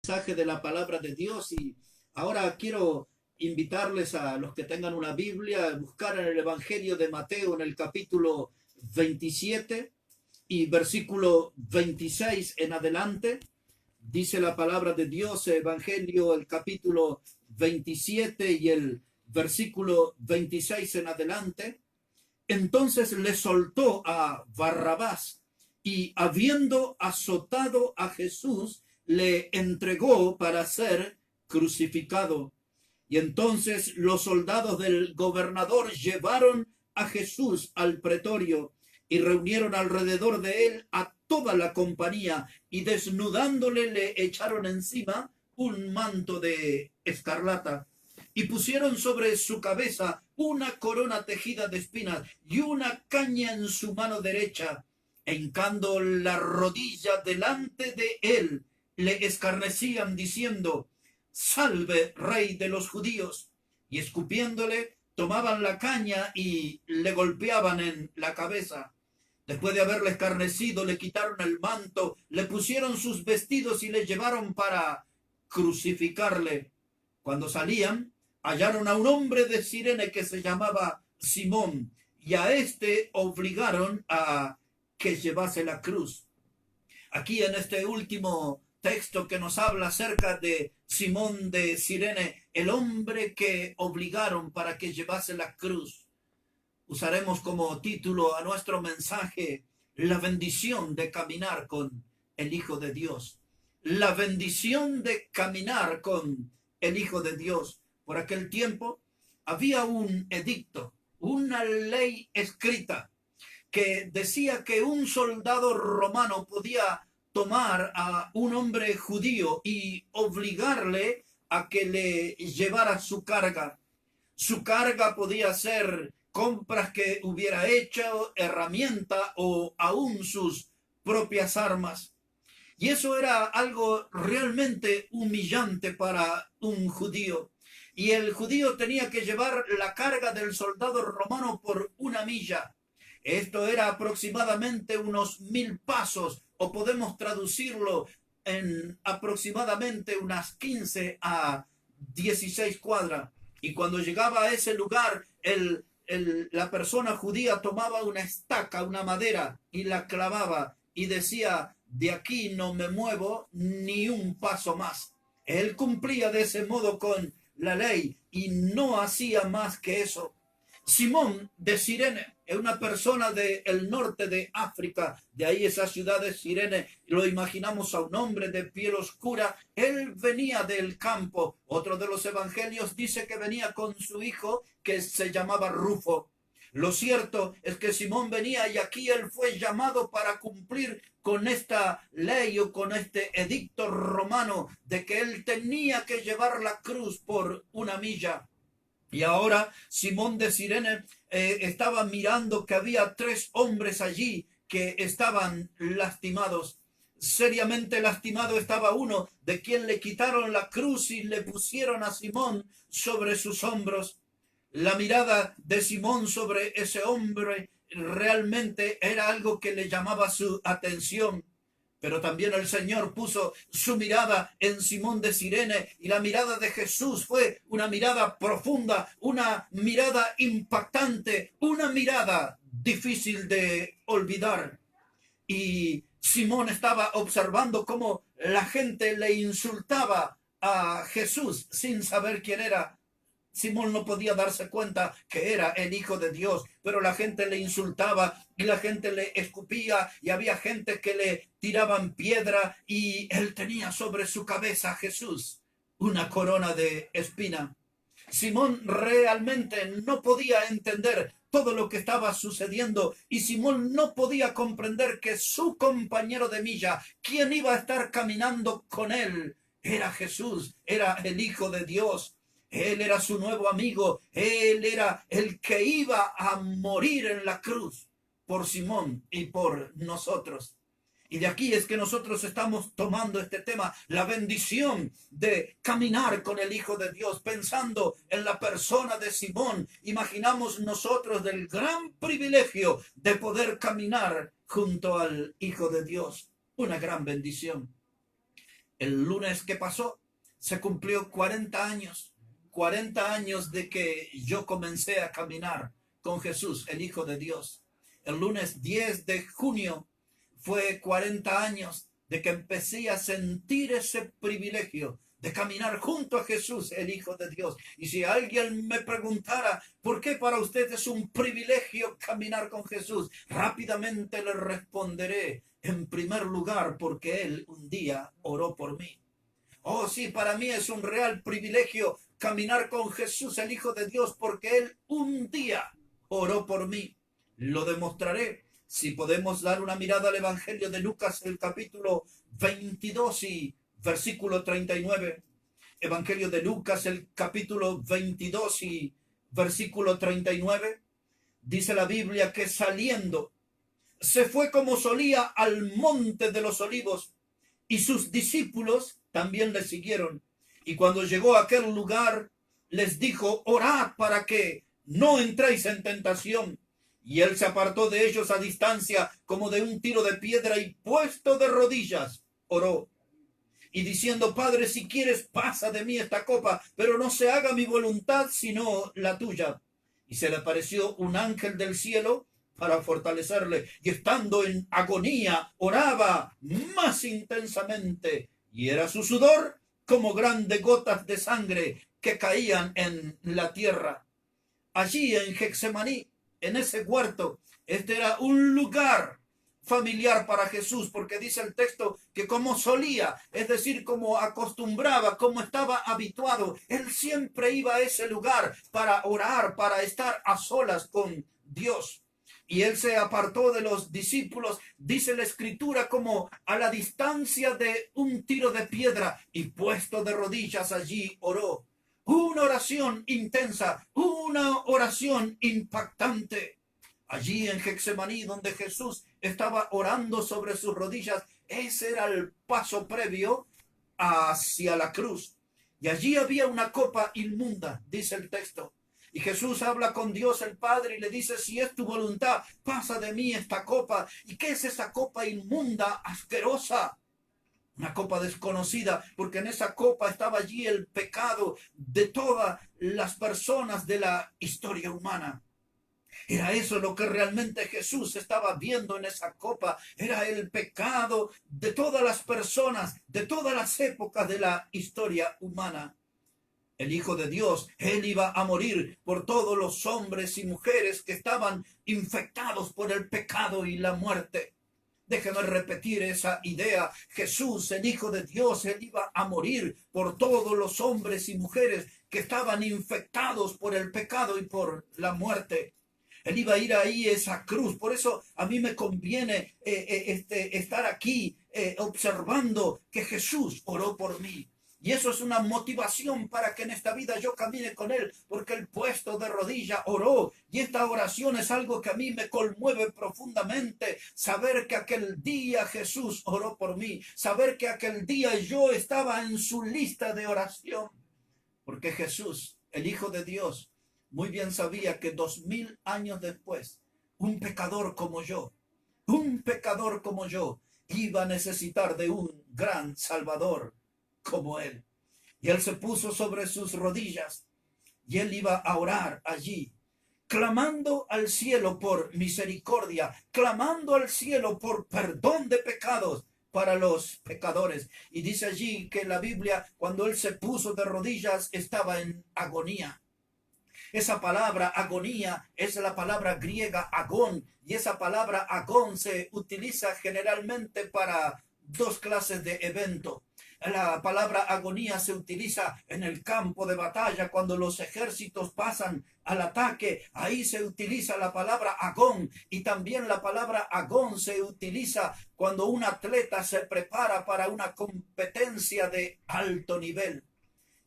mensaje de la palabra de Dios y ahora quiero invitarles a los que tengan una Biblia a buscar en el Evangelio de Mateo en el capítulo 27 y versículo 26 en adelante. Dice la palabra de Dios, Evangelio, el capítulo 27 y el versículo 26 en adelante. Entonces le soltó a Barrabás y habiendo azotado a Jesús, le entregó para ser crucificado. Y entonces los soldados del gobernador llevaron a Jesús al pretorio y reunieron alrededor de él a toda la compañía y desnudándole le echaron encima un manto de escarlata y pusieron sobre su cabeza una corona tejida de espinas y una caña en su mano derecha. E hincando la rodilla delante de él, le escarnecían diciendo: Salve, rey de los judíos. Y escupiéndole, tomaban la caña y le golpeaban en la cabeza. Después de haberle escarnecido, le quitaron el manto, le pusieron sus vestidos y le llevaron para crucificarle. Cuando salían, hallaron a un hombre de Cirene que se llamaba Simón, y a éste obligaron a que llevase la cruz. Aquí en este último texto que nos habla acerca de Simón de Cirene, el hombre que obligaron para que llevase la cruz, usaremos como título a nuestro mensaje: la bendición de caminar con el Hijo de Dios. La bendición de caminar con el Hijo de Dios. Por aquel tiempo había un edicto, una ley escrita que decía que un soldado romano podía tomar a un hombre judío y obligarle a que le llevara su carga. Su carga podía ser compras que hubiera hecho, herramienta o aún sus propias armas. Y eso era algo realmente humillante para un judío. Y el judío tenía que llevar la carga del soldado romano por 1 milla. Esto era aproximadamente unos 1000 pasos, o podemos traducirlo en aproximadamente unas 15 a 16 cuadras. Y cuando llegaba a ese lugar, la persona judía tomaba una estaca, una madera, y la clavaba y decía: de aquí no me muevo ni un paso más. Él cumplía de ese modo con la ley y no hacía más que eso. Simón de Cirene es una persona del norte de África, de ahí esa ciudad de Cirene, lo imaginamos a un hombre de piel oscura. Él venía del campo. Otro de los evangelios dice que venía con su hijo que se llamaba Rufo. Lo cierto es que Simón venía y aquí él fue llamado para cumplir con esta ley o con este edicto romano de que él tenía que llevar la cruz por 1 milla. Y ahora Simón de Cirene estaba mirando que había 3 hombres allí que estaban lastimados. Seriamente lastimado estaba uno, de quien le quitaron la cruz y le pusieron a Simón sobre sus hombros. La mirada de Simón sobre ese hombre realmente era algo que le llamaba su atención. Pero también el Señor puso su mirada en Simón de Cirene, y la mirada de Jesús fue una mirada profunda, una mirada impactante, una mirada difícil de olvidar. Y Simón estaba observando cómo la gente le insultaba a Jesús sin saber quién era. Simón no podía darse cuenta que era el Hijo de Dios, pero la gente le insultaba y la gente le escupía y había gente que le tiraban piedra, y él tenía sobre su cabeza a Jesús una corona de espina. Simón realmente no podía entender todo lo que estaba sucediendo, y Simón no podía comprender que su compañero de milla, quien iba a estar caminando con él, era Jesús, era el Hijo de Dios. Él era su nuevo amigo. Él era el que iba a morir en la cruz por Simón y por nosotros. Y de aquí es que nosotros estamos tomando este tema, la bendición de caminar con el Hijo de Dios, pensando en la persona de Simón. Imaginamos nosotros del gran privilegio de poder caminar junto al Hijo de Dios. Una gran bendición. El lunes que pasó se cumplió 40 años. 40 años de que yo comencé a caminar con Jesús, el Hijo de Dios. El lunes 10 de junio fue 40 años de que empecé a sentir ese privilegio de caminar junto a Jesús, el Hijo de Dios. Y si alguien me preguntara por qué para usted es un privilegio caminar con Jesús, rápidamente le responderé, en primer lugar, porque Él un día oró por mí. Oh, sí, para mí es un real privilegio caminar con Jesús, el Hijo de Dios, porque Él un día oró por mí. Lo demostraré si podemos dar una mirada al Evangelio de Lucas, el capítulo 22 y versículo 39. Evangelio de Lucas, el capítulo 22 y versículo 39. Dice la Biblia que saliendo, se fue como solía al monte de los olivos, y sus discípulos también le siguieron. Y cuando llegó a aquel lugar, les dijo, orad para que no entréis en tentación. Y él se apartó de ellos a distancia, como de un tiro de piedra, y puesto de rodillas, oró. Y diciendo, Padre, si quieres, pasa de mí esta copa, pero no se haga mi voluntad, sino la tuya. Y se le apareció un ángel del cielo para fortalecerle, y estando en agonía, oraba más intensamente, y era su sudor como grandes gotas de sangre que caían en la tierra. Allí en Getsemaní, en ese huerto, este era un lugar familiar para Jesús, porque dice el texto que como solía, es decir, como acostumbraba, como estaba habituado, él siempre iba a ese lugar para orar, para estar a solas con Dios. Y él se apartó de los discípulos, dice la escritura, como a la distancia de un tiro de piedra, y puesto de rodillas allí oró. Una oración intensa, una oración impactante. Allí en Getsemaní, donde Jesús estaba orando sobre sus rodillas, ese era el paso previo hacia la cruz. Y allí había una copa inmunda, dice el texto. Y Jesús habla con Dios el Padre y le dice, si es tu voluntad, pasa de mí esta copa. ¿Y qué es esa copa inmunda, asquerosa? Una copa desconocida, porque en esa copa estaba allí el pecado de todas las personas de la historia humana. Era eso lo que realmente Jesús estaba viendo en esa copa. Era el pecado de todas las personas, de todas las épocas de la historia humana. El Hijo de Dios, Él iba a morir por todos los hombres y mujeres que estaban infectados por el pecado y la muerte. Déjeme repetir esa idea. Jesús, el Hijo de Dios, Él iba a morir por todos los hombres y mujeres que estaban infectados por el pecado y por la muerte. Él iba a ir ahí a esa cruz. Por eso a mí me conviene estar aquí observando que Jesús oró por mí. Y eso es una motivación para que en esta vida yo camine con Él, porque el puesto de rodilla oró. Y esta oración es algo que a mí me conmueve profundamente. Saber que aquel día Jesús oró por mí. Saber que aquel día yo estaba en su lista de oración. Porque Jesús, el Hijo de Dios, muy bien sabía que 2000 años después, un pecador como yo, iba a necesitar de un gran Salvador como Él. Y Él se puso sobre sus rodillas y Él iba a orar allí, clamando al cielo por misericordia, clamando al cielo por perdón de pecados para los pecadores. Y dice allí que la Biblia, cuando Él se puso de rodillas, estaba en agonía. Esa palabra agonía es la palabra griega agón, y esa palabra agón se utiliza generalmente para dos clases de eventos. La palabra agonía se utiliza en el campo de batalla cuando los ejércitos pasan al ataque. Ahí se utiliza la palabra agón, y también la palabra agón se utiliza cuando un atleta se prepara para una competencia de alto nivel.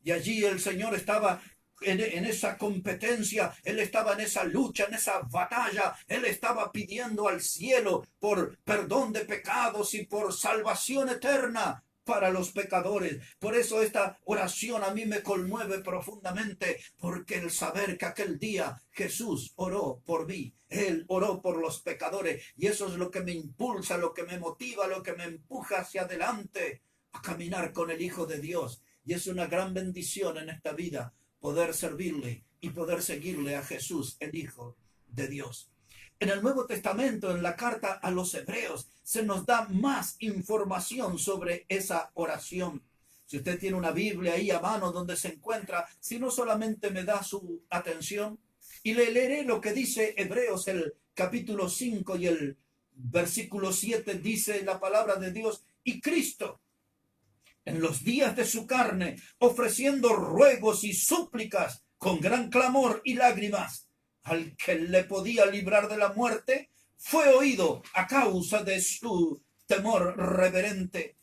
Y allí el Señor estaba en esa competencia, Él estaba en esa lucha, en esa batalla. Él estaba pidiendo al cielo por perdón de pecados y por salvación eterna para los pecadores. Por eso esta oración a mí me conmueve profundamente, porque el saber que aquel día Jesús oró por mí, Él oró por los pecadores, y eso es lo que me impulsa, lo que me motiva, lo que me empuja hacia adelante, a caminar con el Hijo de Dios. Y es una gran bendición en esta vida poder servirle y poder seguirle a Jesús, el Hijo de Dios. En el Nuevo Testamento, en la carta a los Hebreos, se nos da más información sobre esa oración. Si usted tiene una Biblia ahí a mano donde se encuentra, si no, solamente me da su atención y le leeré lo que dice Hebreos, el capítulo 5 y el versículo 7, dice la palabra de Dios: y Cristo, en los días de su carne, ofreciendo ruegos y súplicas con gran clamor y lágrimas al que le podía librar de la muerte, fue oído a causa de su temor reverente.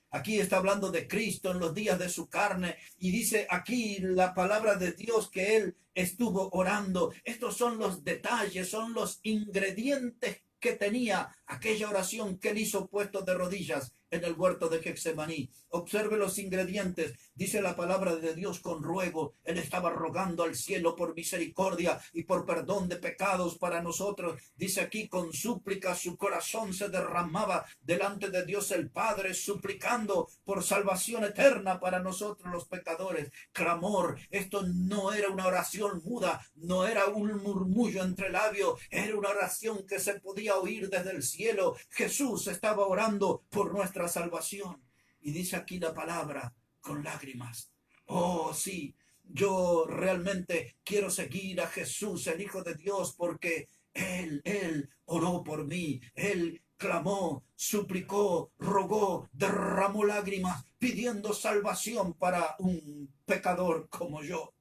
Aquí está hablando de Cristo en los días de su carne y dice aquí la palabra de Dios que él estuvo orando. Estos son los detalles, son los ingredientes que tenía aquella oración que él hizo puesto de rodillas en el huerto de Getsemaní. Observe los ingredientes. Dice la palabra de Dios: con ruego. Él estaba rogando al cielo por misericordia y por perdón de pecados para nosotros. Dice aquí: con súplica su corazón se derramaba delante de Dios el Padre, suplicando por salvación eterna para nosotros los pecadores. Clamor. Esto no era una oración muda, no era un murmullo entre labios, era una oración que se podía oír desde el cielo. Jesús estaba orando por nuestra salvación. Y dice aquí la palabra: con lágrimas. Oh, sí, yo realmente quiero seguir a Jesús, el Hijo de Dios, porque Él oró por mí. Él clamó, suplicó, rogó, derramó lágrimas, pidiendo salvación para un pecador como yo.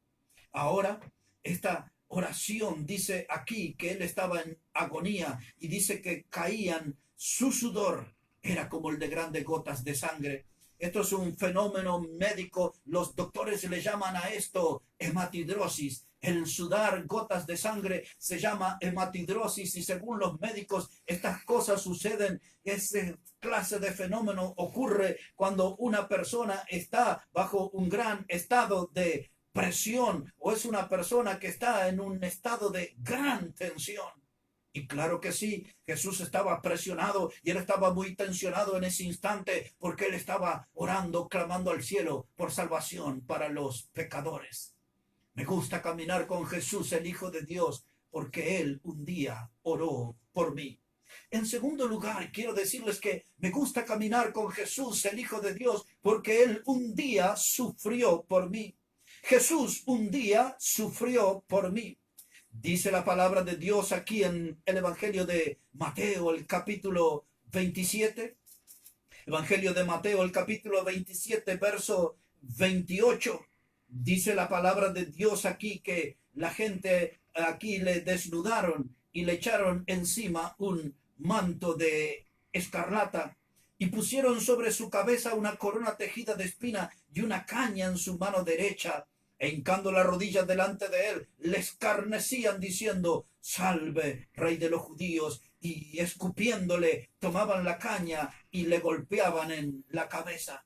Ahora, esta oración dice aquí que él estaba en agonía y dice que caían su sudor. Era como el de grandes gotas de sangre. Esto es un fenómeno médico. Los doctores le llaman a esto hematidrosis. El sudar gotas de sangre se llama hematidrosis y según los médicos estas cosas suceden. Esa clase de fenómeno ocurre cuando una persona está bajo un gran estado de presión o es una persona que está en un estado de gran tensión. Y claro que sí, Jesús estaba presionado y él estaba muy tensionado en ese instante porque él estaba orando, clamando al cielo por salvación para los pecadores. Me gusta caminar con Jesús, el Hijo de Dios, porque él un día oró por mí. En segundo lugar, quiero decirles que me gusta caminar con Jesús, el Hijo de Dios, porque él un día sufrió por mí. Jesús un día sufrió por mí. Dice la palabra de Dios aquí en el Evangelio de Mateo, el capítulo 27. Evangelio de Mateo, el capítulo 27, verso 28. Dice la palabra de Dios aquí que la gente aquí le desnudaron y le echaron encima un manto de escarlata y pusieron sobre su cabeza una corona tejida de espina y una caña en su mano derecha. E hincando las rodillas delante de él, le escarnecían diciendo: salve, rey de los judíos. Y escupiéndole, tomaban la caña y le golpeaban en la cabeza.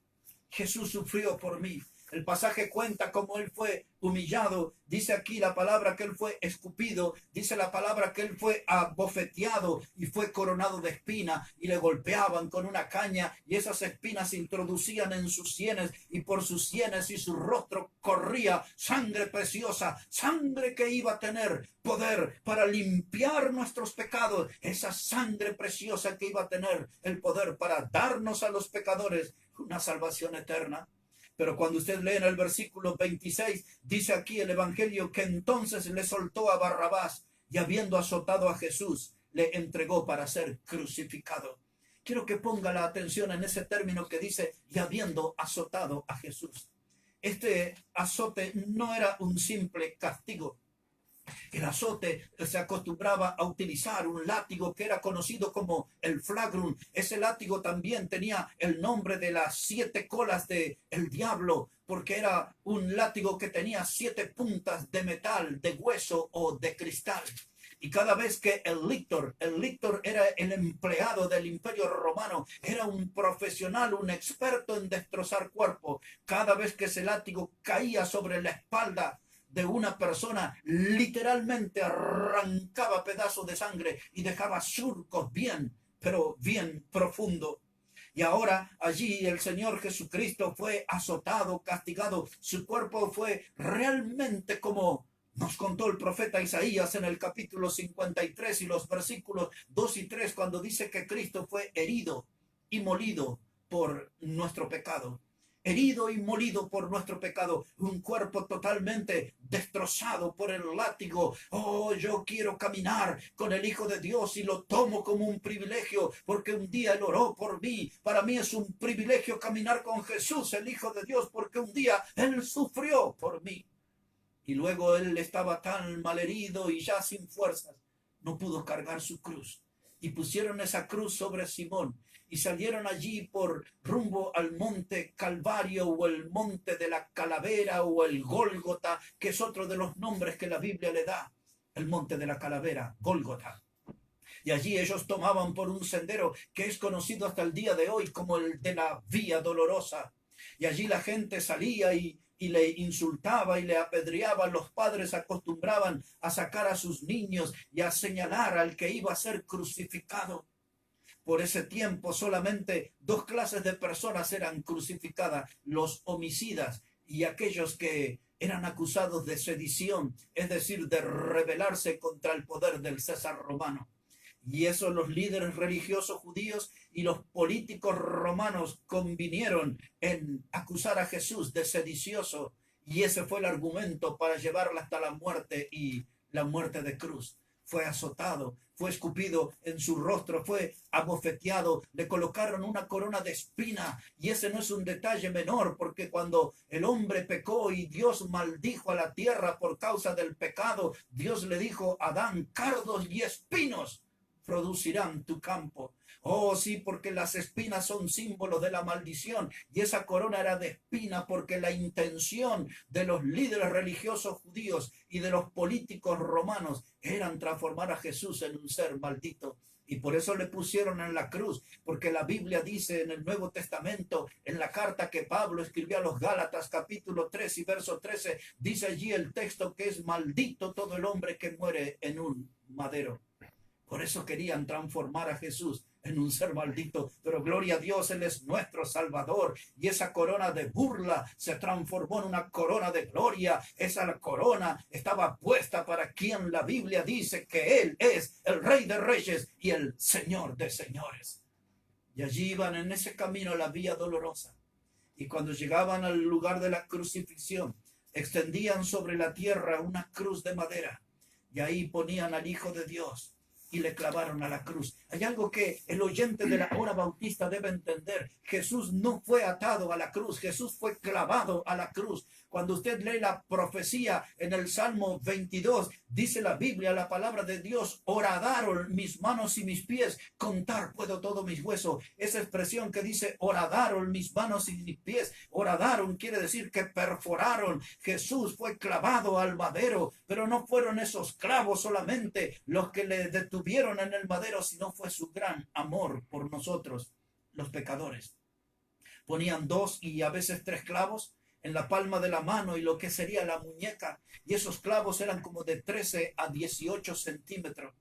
Jesús sufrió por mí. El pasaje cuenta cómo él fue humillado. Dice aquí la palabra que él fue escupido. Dice la palabra que él fue abofeteado y fue coronado de espina y le golpeaban con una caña y esas espinas se introducían en sus sienes y por sus sienes y su rostro corría sangre preciosa, sangre que iba a tener poder para limpiar nuestros pecados. Esa sangre preciosa que iba a tener el poder para darnos a los pecadores una salvación eterna. Pero cuando usted lee en el versículo 26, dice aquí el Evangelio que entonces le soltó a Barrabás y habiendo azotado a Jesús, le entregó para ser crucificado. Quiero que ponga la atención en ese término que dice y habiendo azotado a Jesús. Este azote no era un simple castigo. El azote se acostumbraba a utilizar un látigo que era conocido como el flagrum. Ese látigo también tenía el nombre de las 7 colas del diablo, porque era un látigo que tenía 7 puntas de metal, de hueso o de cristal. Y cada vez que el lictor era el empleado del Imperio Romano, era un profesional, un experto en destrozar cuerpos. Cada vez que ese látigo caía sobre la espalda de una persona, literalmente arrancaba pedazos de sangre y dejaba surcos bien, pero bien profundos. Y ahora allí el Señor Jesucristo fue azotado, castigado. Su cuerpo fue realmente como nos contó el profeta Isaías en el capítulo 53 y los versículos 2 y 3, cuando dice que Cristo fue herido y molido por nuestro pecado. Herido y molido por nuestro pecado, un cuerpo totalmente destrozado por el látigo. Oh, yo quiero caminar con el Hijo de Dios y lo tomo como un privilegio, porque un día Él oró por mí. Para mí es un privilegio caminar con Jesús, el Hijo de Dios, porque un día Él sufrió por mí. Y luego Él estaba tan malherido y ya sin fuerzas, no pudo cargar su cruz. Y pusieron esa cruz sobre Simón y salieron allí por rumbo al monte Calvario o el monte de la Calavera o el Gólgota, que es otro de los nombres que la Biblia le da. El monte de la Calavera, Gólgota. Y allí ellos tomaban por un sendero que es conocido hasta el día de hoy como el de la Vía Dolorosa. Y allí la gente salía y le insultaba y le apedreaba. Los padres acostumbraban a sacar a sus niños y a señalar al que iba a ser crucificado. Por ese tiempo solamente dos clases de personas eran crucificadas: los homicidas y aquellos que eran acusados de sedición, es decir, de rebelarse contra el poder del César romano. Y eso los líderes religiosos judíos y los políticos romanos convinieron en acusar a Jesús de sedicioso. Y ese fue el argumento para llevarlo hasta la muerte y la muerte de cruz. Fue azotado, fue escupido en su rostro, fue abofeteado, le colocaron una corona de espina. Y ese no es un detalle menor, porque cuando el hombre pecó y Dios maldijo a la tierra por causa del pecado, Dios le dijo a Adán: cardos y espinos producirán tu campo. Oh, sí, porque las espinas son símbolos de la maldición, y esa corona era de espina porque la intención de los líderes religiosos judíos y de los políticos romanos eran transformar a Jesús en un ser maldito. Y por eso le pusieron en la cruz, porque la Biblia dice en el Nuevo Testamento, en la carta que Pablo escribió a los Gálatas, capítulo 3 y verso 13, dice allí el texto que es maldito todo el hombre que muere en un madero. Por eso querían transformar a Jesús en un ser maldito, pero gloria a Dios, Él es nuestro Salvador, y esa corona de burla se transformó en una corona de gloria. Esa corona estaba puesta para quien la Biblia dice que Él es el Rey de Reyes y el Señor de Señores. Y allí iban en ese camino, la Vía Dolorosa, y cuando llegaban al lugar de la crucifixión, extendían sobre la tierra una cruz de madera, y ahí ponían al Hijo de Dios y le clavaron a la cruz. Hay algo que el oyente de la hora bautista debe entender: Jesús no fue atado a la cruz, Jesús fue clavado a la cruz. Cuando usted lee la profecía en el Salmo 22, dice la Biblia, la palabra de Dios: horadaron mis manos y mis pies, contar puedo todos mis huesos. Esa expresión que dice horadaron mis manos y mis pies, horadaron quiere decir que perforaron. Jesús fue clavado al madero, pero no fueron esos clavos solamente los que le detuvieron en el madero, sino fue su gran amor por nosotros, los pecadores. Ponían 2 y a veces 3 clavos en la palma de la mano y lo que sería la muñeca, y esos clavos eran como de 13 a 18 centímetros,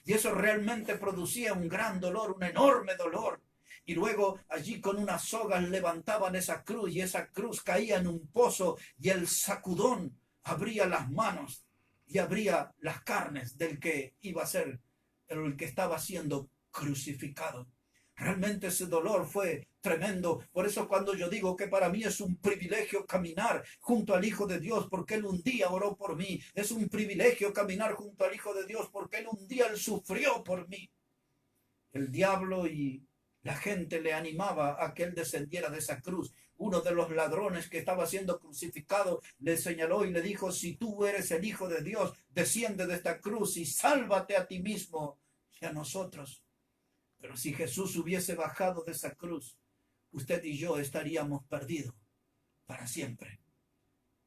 y eso realmente producía un gran dolor, un enorme dolor. Y luego allí con unas sogas levantaban esa cruz, y esa cruz caía en un pozo, y el sacudón abría las manos y abría las carnes del que iba a ser, el que estaba siendo crucificado. Realmente ese dolor fue tremendo. Por eso cuando yo digo que para mí es un privilegio caminar junto al Hijo de Dios, porque Él un día oró por mí. Es un privilegio caminar junto al Hijo de Dios, porque Él un día Él sufrió por mí. El diablo y la gente le animaba a que Él descendiera de esa cruz. Uno de los ladrones que estaba siendo crucificado le señaló y le dijo: si tú eres el Hijo de Dios, desciende de esta cruz y sálvate a ti mismo y a nosotros. Pero si Jesús hubiese bajado de esa cruz, usted y yo estaríamos perdidos para siempre.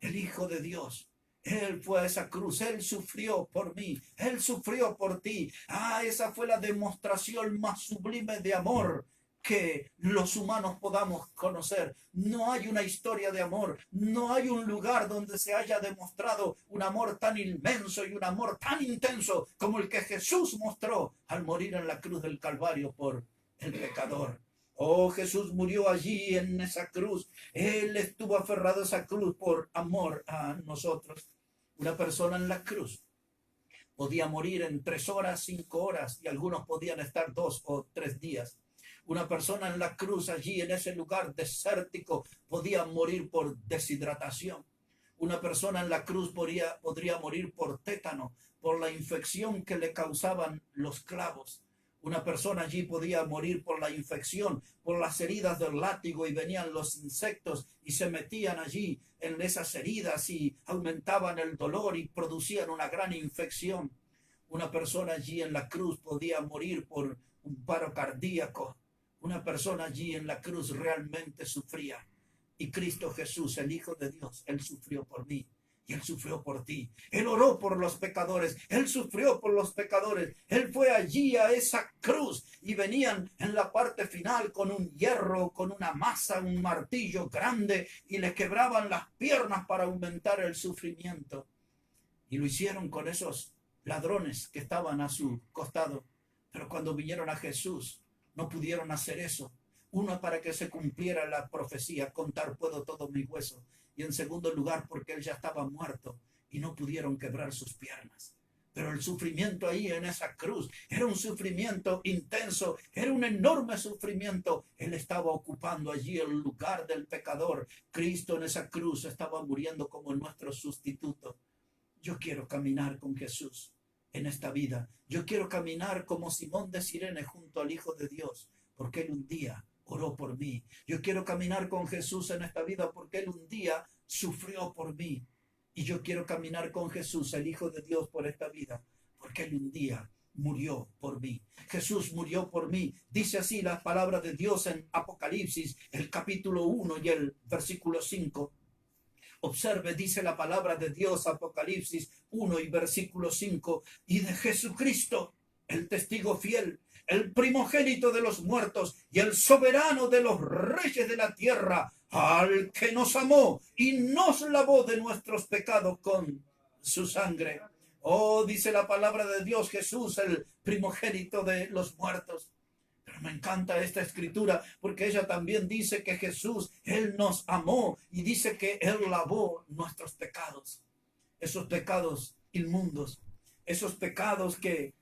El Hijo de Dios, Él fue a esa cruz, Él sufrió por mí, Él sufrió por ti. Esa fue la demostración más sublime de amor que los humanos podamos conocer. No hay una historia de amor, no hay un lugar donde se haya demostrado un amor tan inmenso y un amor tan intenso como el que Jesús mostró al morir en la cruz del Calvario por el pecador. Oh, Jesús murió allí en esa cruz. Él estuvo aferrado a esa cruz por amor a nosotros. Una persona en la cruz podía morir en 3 horas, 5 horas, y algunos podían estar 2 o 3 días. Una persona en la cruz allí en ese lugar desértico podía morir por deshidratación. Una persona en la cruz podría morir por tétano, por la infección que le causaban los clavos. Una persona allí podía morir por la infección, por las heridas del látigo, y venían los insectos y se metían allí en esas heridas y aumentaban el dolor y producían una gran infección. Una persona allí en la cruz podía morir por un paro cardíaco. Una persona allí en la cruz realmente sufría. Y Cristo Jesús, el Hijo de Dios, Él sufrió por mí. Y Él sufrió por ti. Él oró por los pecadores. Él sufrió por los pecadores. Él fue allí a esa cruz y venían en la parte final con un hierro, con una masa, un martillo grande, y le quebraban las piernas para aumentar el sufrimiento. Y lo hicieron con esos ladrones que estaban a su costado. Pero cuando vinieron a Jesús, no pudieron hacer eso. Uno, para que se cumpliera la profecía, contar puedo todos mis huesos. Y en segundo lugar, porque él ya estaba muerto y no pudieron quebrar sus piernas. Pero el sufrimiento ahí en esa cruz era un sufrimiento intenso, era un enorme sufrimiento. Él estaba ocupando allí el lugar del pecador. Cristo en esa cruz estaba muriendo como nuestro sustituto. Yo quiero caminar con Jesús en esta vida. Yo quiero caminar como Simón de Cirene junto al Hijo de Dios, porque Él un día oró por mí. Yo quiero caminar con Jesús en esta vida porque Él un día sufrió por mí. Y yo quiero caminar con Jesús, el Hijo de Dios, por esta vida, porque Él un día murió por mí. Jesús murió por mí. Dice así las palabras de Dios en Apocalipsis, el capítulo 1 y el versículo 5. Observe, dice la palabra de Dios, Apocalipsis 1 y versículo 5, y de Jesucristo, el testigo fiel, el primogénito de los muertos y el soberano de los reyes de la tierra, al que nos amó y nos lavó de nuestros pecados con su sangre. Oh, dice la palabra de Dios, Jesús, el primogénito de los muertos. Pero me encanta esta escritura porque ella también dice que Jesús, Él nos amó, y dice que Él lavó nuestros pecados. Esos pecados inmundos, esos pecados que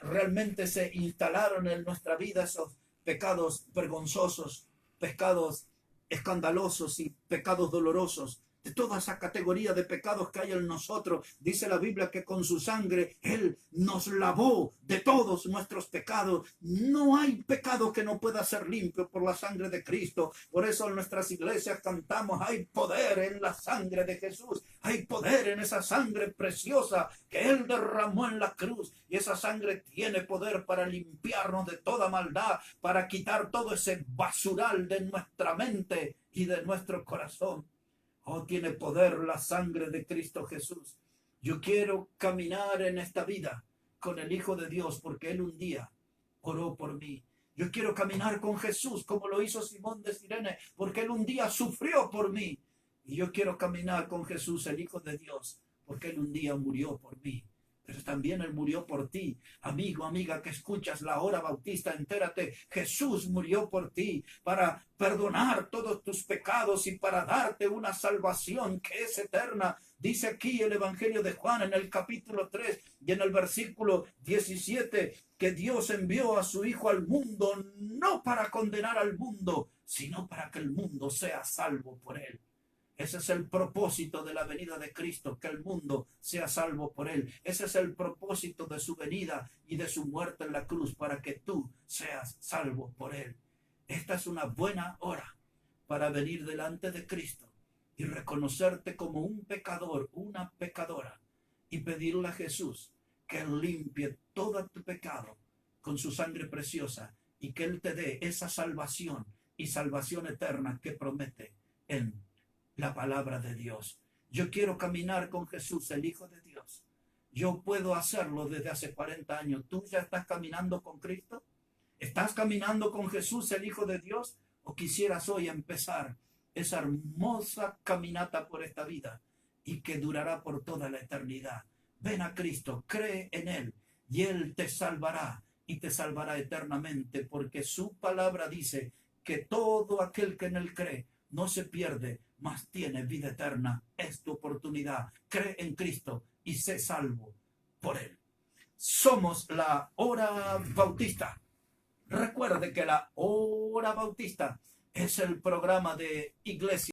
realmente se instalaron en nuestra vida, esos pecados vergonzosos, pecados escandalosos y pecados dolorosos. De toda esa categoría de pecados que hay en nosotros, dice la Biblia que con su sangre Él nos lavó de todos nuestros pecados. No hay pecado que no pueda ser limpio por la sangre de Cristo. Por eso en nuestras iglesias cantamos: hay poder en la sangre de Jesús, hay poder en esa sangre preciosa que Él derramó en la cruz. Y esa sangre tiene poder para limpiarnos de toda maldad, para quitar todo ese basural de nuestra mente y de nuestro corazón. Oh, tiene poder la sangre de Cristo Jesús. Yo quiero caminar en esta vida con el Hijo de Dios porque Él un día oró por mí. Yo quiero caminar con Jesús como lo hizo Simón de Cirene porque Él un día sufrió por mí. Y yo quiero caminar con Jesús, el Hijo de Dios, porque Él un día murió por mí. Pero también Él murió por ti. Amigo, amiga, que escuchas la hora bautista, entérate, Jesús murió por ti para perdonar todos tus pecados y para darte una salvación que es eterna. Dice aquí el Evangelio de Juan en el capítulo 3 y en el versículo 17 que Dios envió a su Hijo al mundo no para condenar al mundo, sino para que el mundo sea salvo por Él. Ese es el propósito de la venida de Cristo, que el mundo sea salvo por Él. Ese es el propósito de su venida y de su muerte en la cruz, para que tú seas salvo por Él. Esta es una buena hora para venir delante de Cristo y reconocerte como un pecador, una pecadora, y pedirle a Jesús que Él limpie todo tu pecado con su sangre preciosa y que Él te dé esa salvación y salvación eterna que promete en la palabra de Dios. Yo quiero caminar con Jesús, el Hijo de Dios. Yo puedo hacerlo desde hace 40 años. ¿Tú ya estás caminando con Cristo? ¿Estás caminando con Jesús, el Hijo de Dios? ¿O quisieras hoy empezar esa hermosa caminata por esta vida y que durará por toda la eternidad? Ven a Cristo, cree en Él y Él te salvará y te salvará eternamente, porque su palabra dice que todo aquel que en él cree no se pierde, mas tiene vida eterna. Es tu oportunidad. Cree en Cristo y sé salvo por él. Somos la Hora Bautista. Recuerde que la Hora Bautista es el programa de iglesia